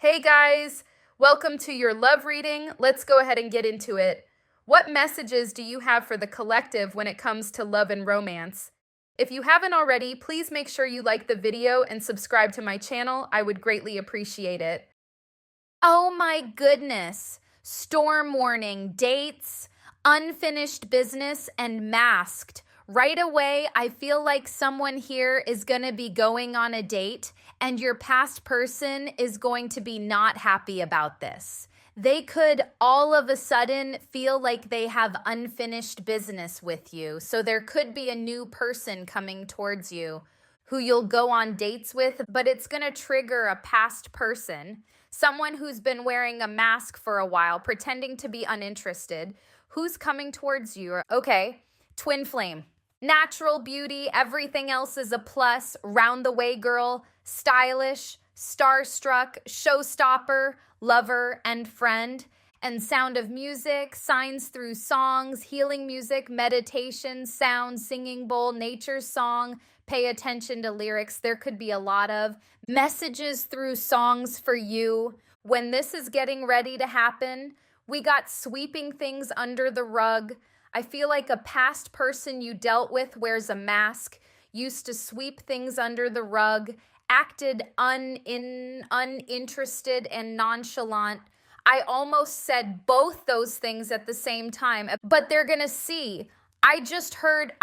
Hey guys, welcome to your love reading. Let's go ahead and get into it. What messages do you have for the collective when it comes to love and romance? If you haven't already, please make sure you like the video and subscribe to my channel. I would greatly appreciate it. Oh my goodness. Storm warning, dates, unfinished business, and masked. Right away, I feel like someone here is going to be going on a date, and your past person is going to be not happy about this. They could all of a sudden feel like they have unfinished business with you. So there could be a new person coming towards you who you'll go on dates with, but it's going to trigger a past person, someone who's been wearing a mask for a while, pretending to be uninterested, who's coming towards you. Okay, twin flame. Natural beauty, everything else is a plus, round the way girl, stylish, starstruck, showstopper, lover, and friend, and sound of music, signs through songs, healing music, meditation, sound, singing bowl, nature song, pay attention to lyrics. There could be a lot of messages through songs for you. When this is getting ready to happen, we got sweeping things under the rug. I feel like a past person you dealt with wears a mask, used to sweep things under the rug, acted uninterested and nonchalant. I almost said both those things at the same time, but they're gonna see. I just heard,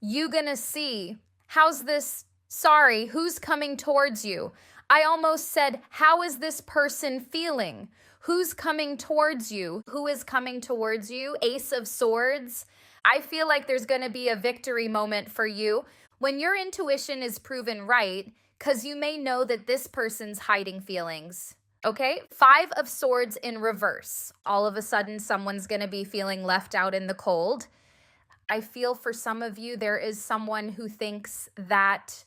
you gonna see. How's this? Sorry, who's coming towards you? I almost said, how is this person feeling? Who's coming towards you? Who is coming towards you? Ace of Swords. I feel like there's going to be a victory moment for you when your intuition is proven right, because you may know that this person's hiding feelings. Okay? Five of Swords in reverse. All of a sudden, someone's going to be feeling left out in the cold. I feel for some of you, there is someone who thinks that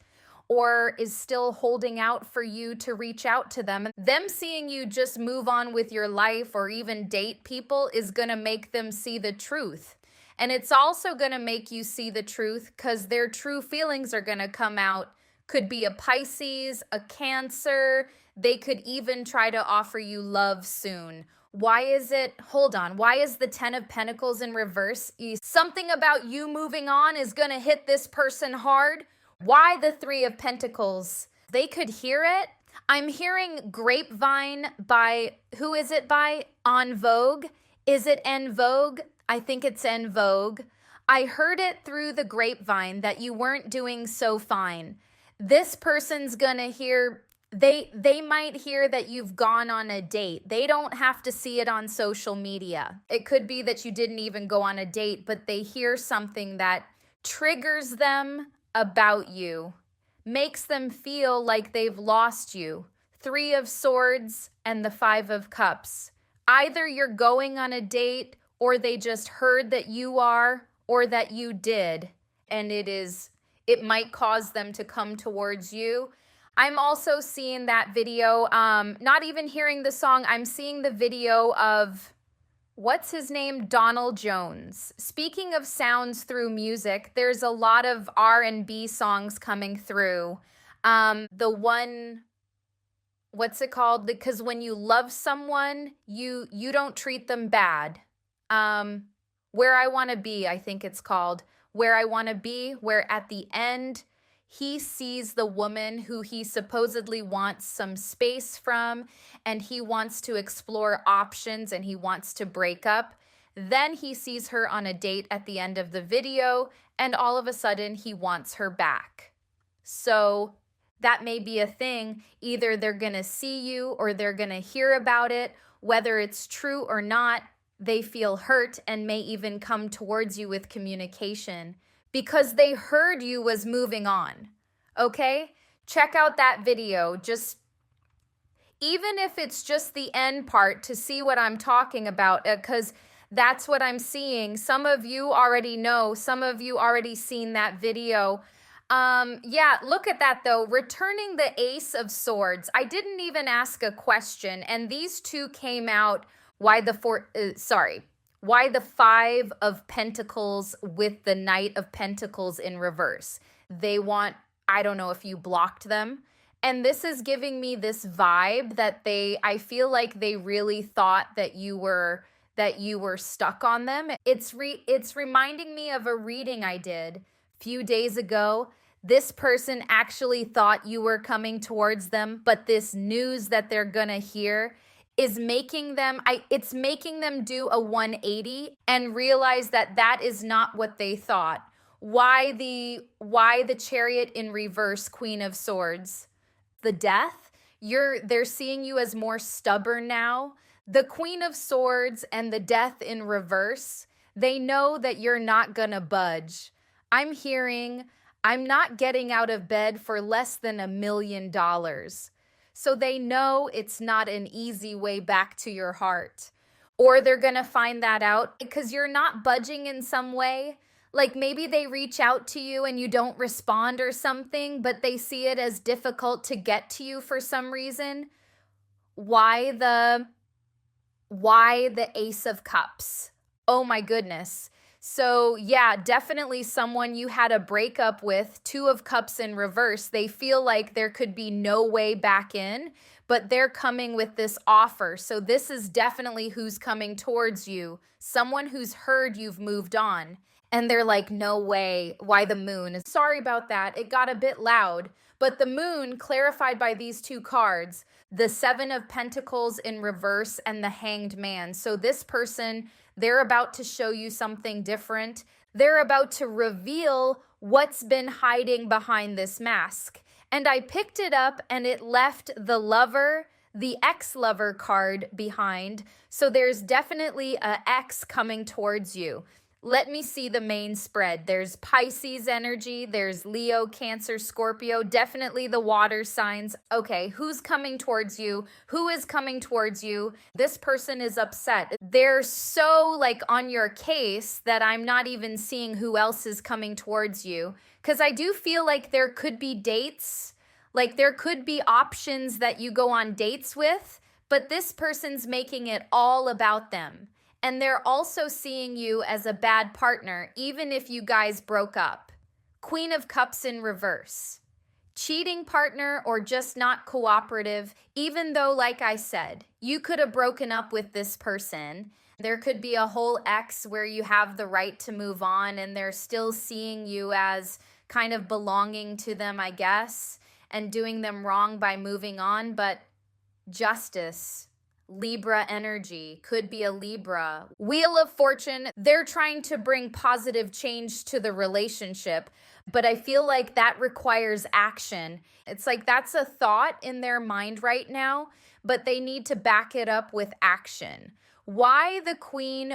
or is still holding out for you to reach out to them. Them seeing you just move on with your life or even date people is going to make them see the truth. And it's also going to make you see the truth because their true feelings are going to come out. Could be a Pisces, a Cancer. They could even try to offer you love soon. Why is it, hold on, why is the 10 of Pentacles in reverse? Something about you moving on is going to hit this person hard. Why the 3 of Pentacles? They could hear it. I'm hearing Grapevine by, who is it by? En Vogue? Is it En Vogue? I think it's En Vogue. I heard it through the grapevine that you weren't doing so fine. This person's gonna hear, they might hear that you've gone on a date. They don't have to see it on social media. It could be that you didn't even go on a date, but they hear something that triggers them about you, makes them feel like they've lost you. 3 of Swords and the 5 of Cups. Either you're going on a date or they just heard that you are or that you did, and it might cause them to come towards you. I'm also seeing that video, not even hearing the song, I'm seeing the video of what's his name? Donald Jones. Speaking of sounds through music, there's a lot of R&B songs coming through. The one, what's it called? Because when you love someone, you don't treat them bad. Where I Want to Be, I think it's called. Where I Want to Be, where at the end, he sees the woman who he supposedly wants some space from, and he wants to explore options and he wants to break up. Then he sees her on a date at the end of the video, and all of a sudden he wants her back. So that may be a thing. Either they're going to see you or they're going to hear about it. Whether it's true or not, they feel hurt and may even come towards you with communication, because they heard you was moving on, okay? Check out that video, just even if it's just the end part to see what I'm talking about, because that's what I'm seeing. Some of you already know, some of you already seen that video. Yeah, look at that though, returning the Ace of Swords. I didn't even ask a question, and these two came out. Why the Why the 5 of Pentacles with the Knight of Pentacles in reverse? They want, I don't know if you blocked them, And this is giving me this vibe that I feel like they really thought that you were stuck on them. It's reminding me of a reading I did a few days ago. This person actually thought you were coming towards them, but this news that they're going to hear is making them it's making them do a 180 and realize that that is not what they thought. Why the Chariot in reverse, Queen of Swords? The Death. They're seeing you as more stubborn now. The Queen of Swords and the Death in reverse, they know that you're not gonna budge. I'm hearing, I'm not getting out of bed for less than $1 million. So they know it's not an easy way back to your heart. Or they're gonna find that out because you're not budging in some way. Like maybe they reach out to you and you don't respond or something, but they see it as difficult to get to you for some reason. Why the Ace of Cups? Oh my goodness. So yeah, definitely someone you had a breakup with, Two of Cups in reverse. They feel like there could be no way back in, but they're coming with this offer. So this is definitely who's coming towards you. Someone who's heard you've moved on. And they're like, no way. Why the Moon? Sorry about that. It got a bit loud. But the Moon, clarified by these two cards, the Seven of Pentacles in reverse and the Hanged Man. So this person, they're about to show you something different. They're about to reveal what's been hiding behind this mask. And I picked it up and it left the Lover, the ex-lover card behind. So there's definitely an ex coming towards you. Let me see the main spread. There's Pisces energy, there's Leo, Cancer, Scorpio, definitely the water signs. Okay, who's coming towards you? Who is coming towards you? This person is upset. They're so like on your case that I'm not even seeing who else is coming towards you. Because I do feel like there could be dates, like there could be options that you go on dates with, but this person's making it all about them. And they're also seeing you as a bad partner, even if you guys broke up. Queen of Cups in reverse. Cheating partner or just not cooperative, even though, like I said, you could have broken up with this person. There could be a whole ex where you have the right to move on and they're still seeing you as kind of belonging to them, I guess, and doing them wrong by moving on. But Justice, Libra energy, could be a Libra. Wheel of Fortune, they're trying to bring positive change to the relationship, but I feel like that requires action. It's like that's a thought in their mind right now, but they need to back it up with action. Why the Queen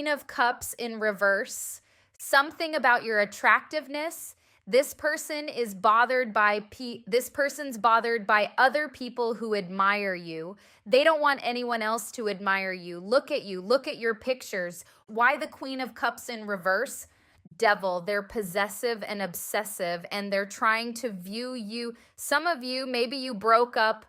of Cups in reverse? Something about your attractiveness. This person is bothered by other people who admire you. They don't want anyone else to admire you. Look at you. Look at your pictures. Why the Queen of Cups in reverse? Devil. They're possessive and obsessive, and they're trying to view you. Some of you, maybe you broke up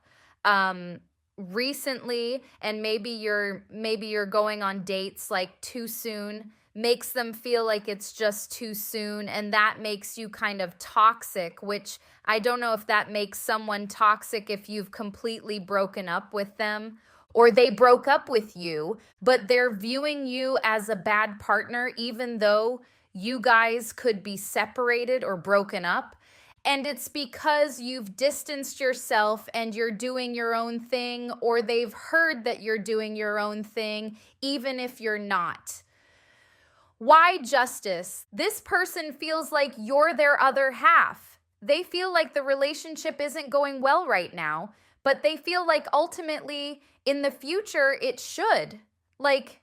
recently, and maybe you're going on dates like too soon. Makes them feel like it's just too soon, and that makes you kind of toxic, which I don't know if that makes someone toxic if you've completely broken up with them or they broke up with you, but they're viewing you as a bad partner even though you guys could be separated or broken up. And it's because you've distanced yourself and you're doing your own thing, or they've heard that you're doing your own thing even if you're not. Why Justice? This person feels like you're their other half. They feel like the relationship isn't going well right now, but they feel like ultimately in the future it should. Like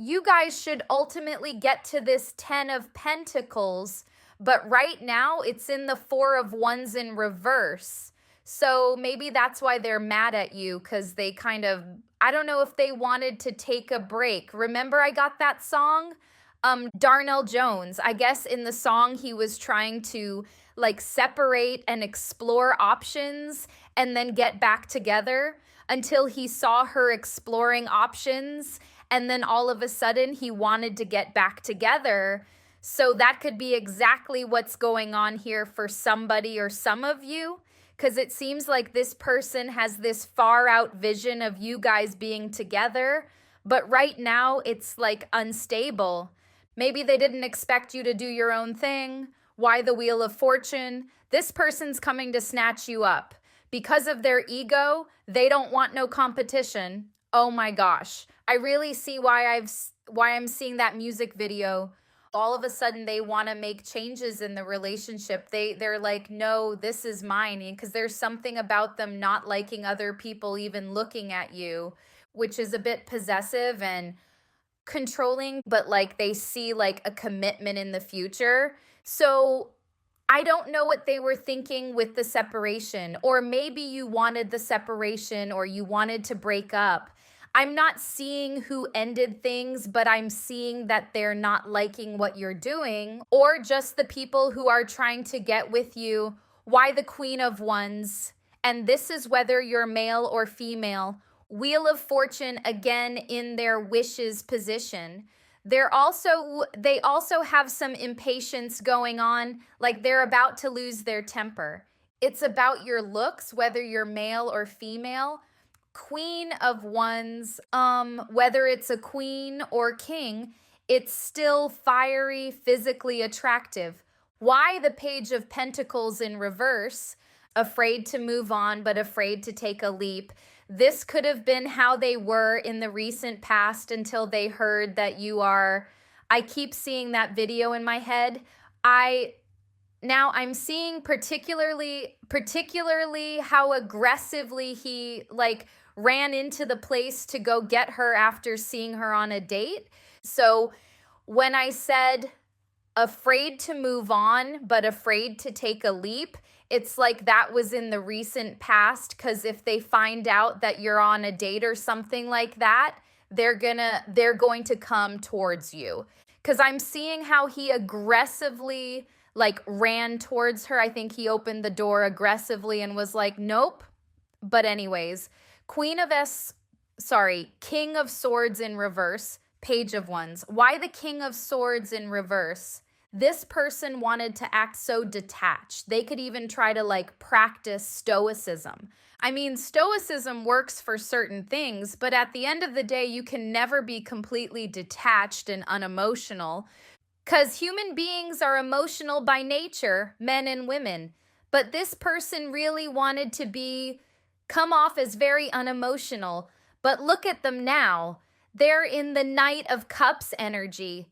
you guys should ultimately get to this 10 of Pentacles, but right now it's in the 4 of Wands in reverse. So maybe that's why they're mad at you, because they kind of, I don't know if they wanted to take a break. Remember I got that song? Darnell Jones, I guess in the song he was trying to like separate and explore options and then get back together until he saw her exploring options, and then all of a sudden he wanted to get back together. So that could be exactly what's going on here for somebody or some of you, because it seems like this person has this far out vision of you guys being together, but right now it's like unstable. Maybe they didn't expect you to do your own thing. Why the Wheel of Fortune? This person's coming to snatch you up. Because of their ego, they don't want no competition. Oh my gosh. I really see why I'm seeing that music video. All of a sudden they want to make changes in the relationship. They're like, "No, this is mine," because there's something about them not liking other people even looking at you, which is a bit possessive and controlling, but like they see like a commitment in the future. So I don't know what they were thinking with the separation, or maybe you wanted the separation or you wanted to break up. I'm not seeing who ended things, but I'm seeing that they're not liking what you're doing, or just the people who are trying to get with you. Why the Queen of Wands? And this is whether you're male or female. Wheel of Fortune again in their wishes position. They also have some impatience going on, like they're about to lose their temper. It's about your looks, whether you're male or female. Queen of Wands, whether it's a queen or king, it's still fiery, physically attractive. Why the Page of Pentacles in reverse? Afraid to move on, but afraid to take a leap. This could have been how they were in the recent past until they heard that you are. I keep seeing that video in my head. Now I'm seeing particularly how aggressively he like ran into the place to go get her after seeing her on a date. So when I said afraid to move on, but afraid to take a leap, it's like that was in the recent past, because if they find out that you're on a date or something like that, they're going to come towards you. Because I'm seeing how he aggressively like ran towards her. I think he opened the door aggressively and was like, nope. But anyways, King of Swords in reverse, Page of Wands. Why the King of Swords in reverse? This person wanted to act so detached. They could even try to like practice stoicism. I mean, stoicism works for certain things, but at the end of the day, you can never be completely detached and unemotional, because human beings are emotional by nature, men and women. But this person really wanted to come off as very unemotional. But look at them now. They're in the Knight of Cups energy.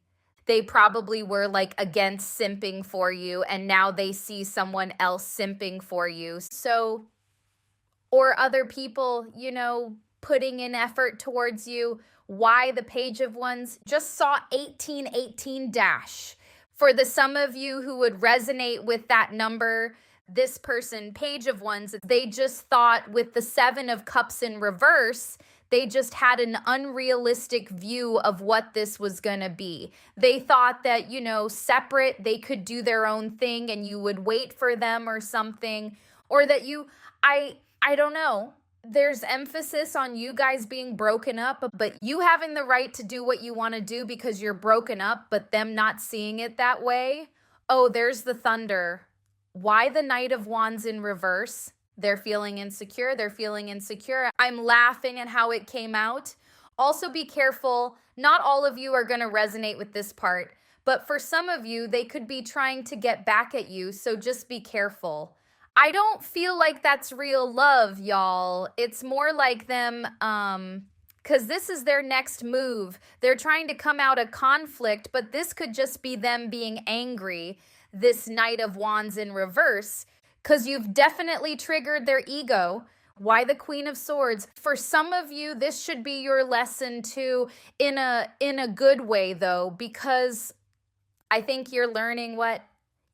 They probably were like against simping for you, and now they see someone else simping for you. So, or other people, putting in effort towards you. Why the Page of Wands? Just saw 1818 dash. For the some of you who would resonate with that number, this person, Page of Wands, they just thought with the Seven of Cups in reverse, they just had an unrealistic view of what this was going to be. They thought that, separate, they could do their own thing and you would wait for them or something. Or that I don't know. There's emphasis on you guys being broken up, but you having the right to do what you want to do because you're broken up, but them not seeing it that way. Oh, there's the Thunder. Why the Knight of Wands in reverse? They're feeling insecure. I'm laughing at how it came out. Also be careful. Not all of you are going to resonate with this part, but for some of you, they could be trying to get back at you. So just be careful. I don't feel like that's real love, y'all. It's more like them, because this is their next move. They're trying to come out of conflict, but this could just be them being angry. This Knight of Wands in reverse, because you've definitely triggered their ego. Why the Queen of Swords? For some of you, this should be your lesson too, in a good way though, because I think you're learning what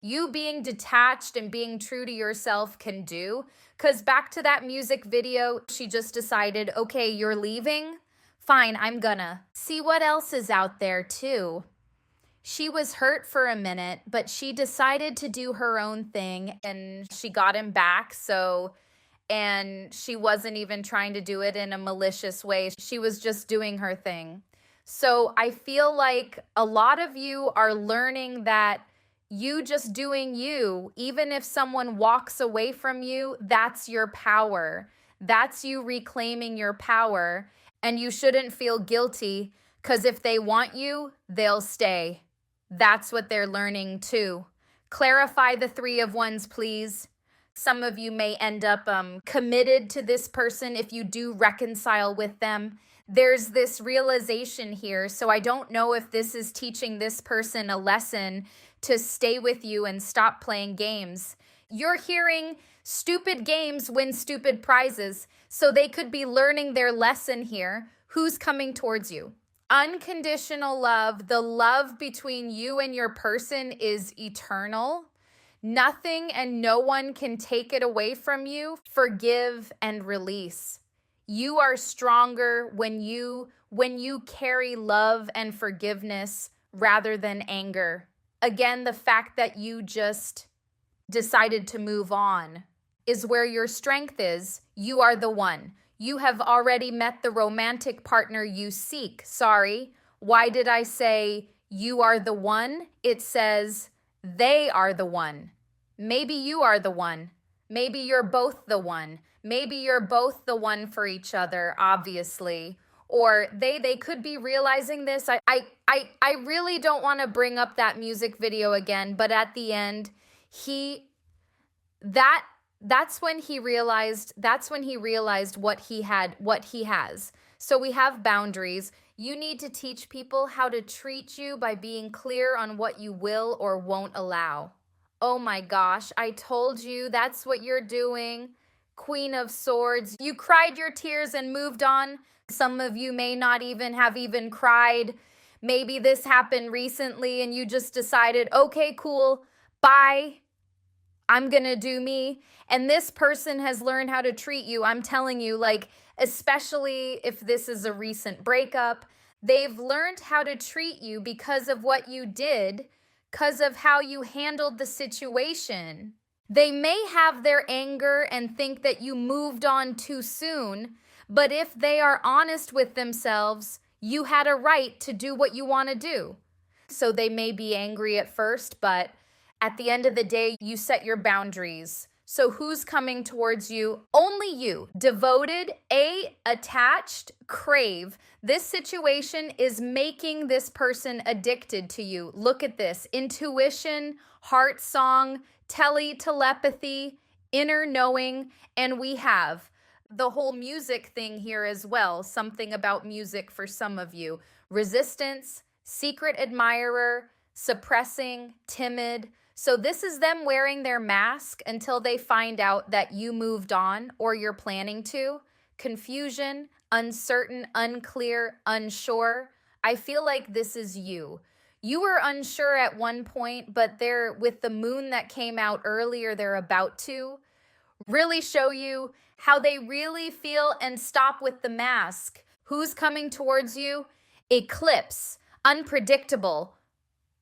you being detached and being true to yourself can do. Because back to that music video, she just decided, okay, you're leaving? Fine, I'm gonna. See what else is out there too. She was hurt for a minute, but she decided to do her own thing and she got him back. And she wasn't even trying to do it in a malicious way. She was just doing her thing. So I feel like a lot of you are learning that You just doing you, even if someone walks away from you, that's your power. That's you reclaiming your power. And you shouldn't feel guilty because if they want you, they'll stay. That's what they're learning too. Clarify the Three of Wands, please. Some of you may end up committed to this person if you do reconcile with them. There's this realization here. So I don't know if this is teaching this person a lesson to stay with you and stop playing games. You're hearing stupid games win stupid prizes. So they could be learning their lesson here. Who's coming towards you? Unconditional love, the love between you and your person is eternal. Nothing and no one can take it away from you. Forgive and release. You are stronger when you carry love and forgiveness rather than anger. Again, the fact that you just decided to move on is where your strength is. You are the one. You have already met the romantic partner you seek. Sorry, why did I say you are the one? It says they are the one. Maybe you are the one. Maybe you're both the one. Maybe you're both the one for each other, obviously. Or they could be realizing this. I really don't want to bring up that music video again, but at the end, that's when he realized what he has. So we have boundaries. You need to teach people how to treat you by being clear on what you will or won't allow. Oh my gosh, I told you that's what you're doing. Queen of Swords. You cried your tears and moved on. Some of you may not even have cried. Maybe this happened recently and you just decided, okay, cool, bye. I'm gonna do me. And this person has learned how to treat you. I'm telling you, like, especially if this is a recent breakup, they've learned how to treat you because of what you did, because of how you handled the situation. They may have their anger and think that you moved on too soon, but if they are honest with themselves, you had a right to do what you want to do. So they may be angry at first, but at the end of the day, you set your boundaries. So who's coming towards you? Only you. Devoted, attached, crave. This situation is making this person addicted to you. Look at this. Intuition, heart song, telepathy, inner knowing, and we have the whole music thing here as well. Something about music for some of you. Resistance, secret admirer, suppressing, timid. So this is them wearing their mask until they find out that you moved on or you're planning to. Confusion, uncertain, unclear, unsure. I feel like this is you. You were unsure at one point, but they're with the moon that came out earlier, they're about to really show you how they really feel and stop with the mask. Who's coming towards you? Eclipse, unpredictable,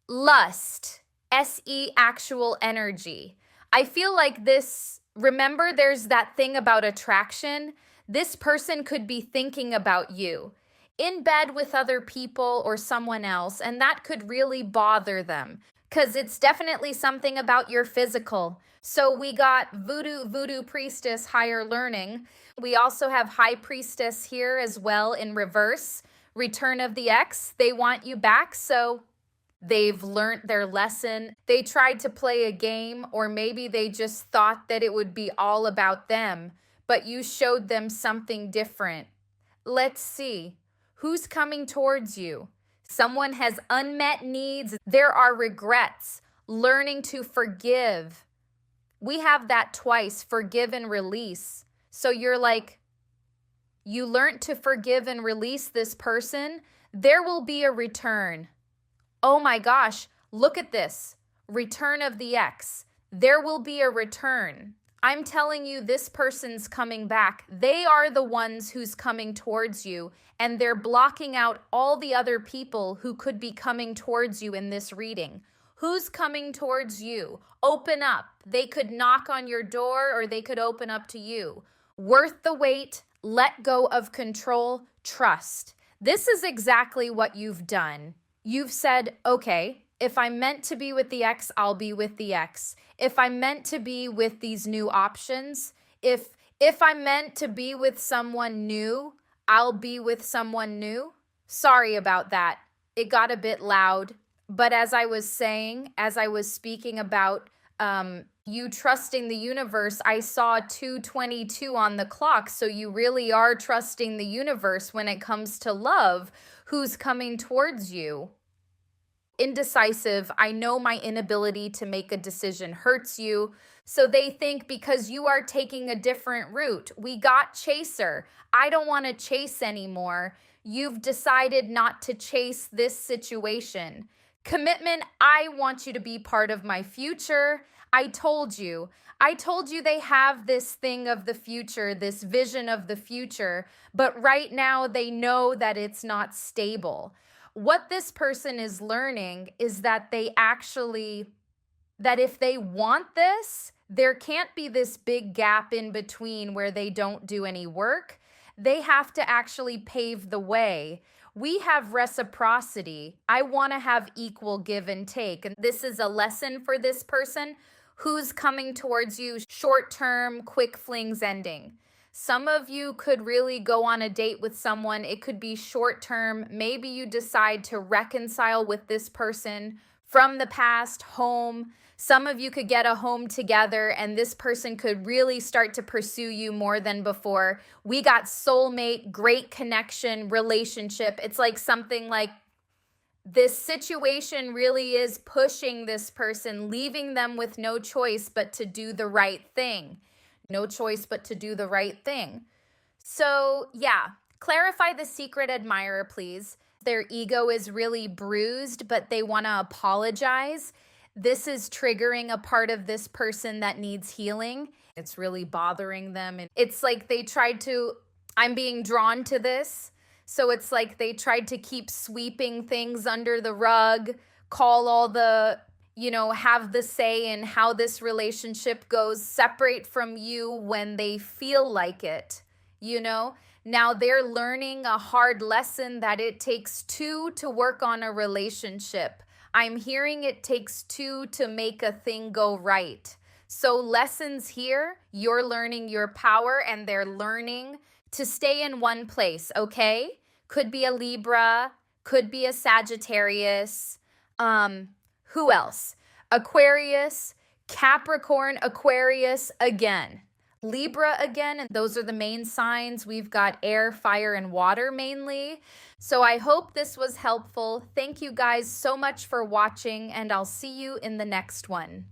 lust, SE actual energy. I feel like this, remember there's that thing about attraction? This person could be thinking about you in bed with other people or someone else, and that could really bother them because it's definitely something about your physical. So we got voodoo priestess, higher learning. We also have high priestess here as well in reverse. Return of the ex, they want you back, so they've learned their lesson. They tried to play a game, or maybe they just thought that it would be all about them, but you showed them something different. Let's see. Who's coming towards you? Someone has unmet needs. There are regrets. Learning to forgive. We have that twice, forgive and release. So you're like, you learned to forgive and release this person. There will be a return. Oh my gosh, look at this. Return of the ex. There will be a return. I'm telling you, this person's coming back. They are the ones who's coming towards you, and they're blocking out all the other people who could be coming towards you in this reading. Who's coming towards you? Open up. They could knock on your door or they could open up to you. Worth the wait. Let go of control. Trust. This is exactly what you've done. You've said, okay, If I'm meant to be with the ex, I'll be with the ex. If I'm meant to be with these new options, if I'm meant to be with someone new, I'll be with someone new. Sorry about that. It got a bit loud. But as I was saying, as I was speaking about you trusting the universe, I saw 2:22 on the clock. So you really are trusting the universe when it comes to love, who's coming towards you. Indecisive, I know my inability to make a decision hurts you. So they think because you are taking a different route, we got chaser. I don't want to chase anymore. You've decided not to chase this situation. Commitment, I want you to be part of my future. I told you. I told you they have this thing of the future, this vision of the future, but right now they know that it's not stable. What this person is learning is that that if they want this, there can't be this big gap in between where they don't do any work. They have to actually pave the way. We have reciprocity. I want to have equal give and take. And this is a lesson for this person who's coming towards you short term, quick flings ending. Some of you could really go on a date with someone. It could be short term. Maybe you decide to reconcile with this person from the past, home. Some of you could get a home together and this person could really start to pursue you more than before. We got soulmate, great connection, relationship. It's like something like this situation really is pushing this person, leaving them with no choice but to do the right thing. No choice but to do the right thing. So yeah, clarify the secret admirer, please. Their ego is really bruised, but they want to apologize. This is triggering a part of this person that needs healing. It's really bothering them. It's like I'm being drawn to this. So it's like they tried to keep sweeping things under the rug, call all the have the say in how this relationship goes, separate from you when they feel like it, Now they're learning a hard lesson that it takes two to work on a relationship. I'm hearing it takes two to make a thing go right. So lessons here, you're learning your power and they're learning to stay in one place, okay? Could be a Libra, could be a Sagittarius, who else? Aquarius, Capricorn, Aquarius again. Libra again, and those are the main signs. We've got air, fire, and water mainly. So I hope this was helpful. Thank you guys so much for watching, and I'll see you in the next one.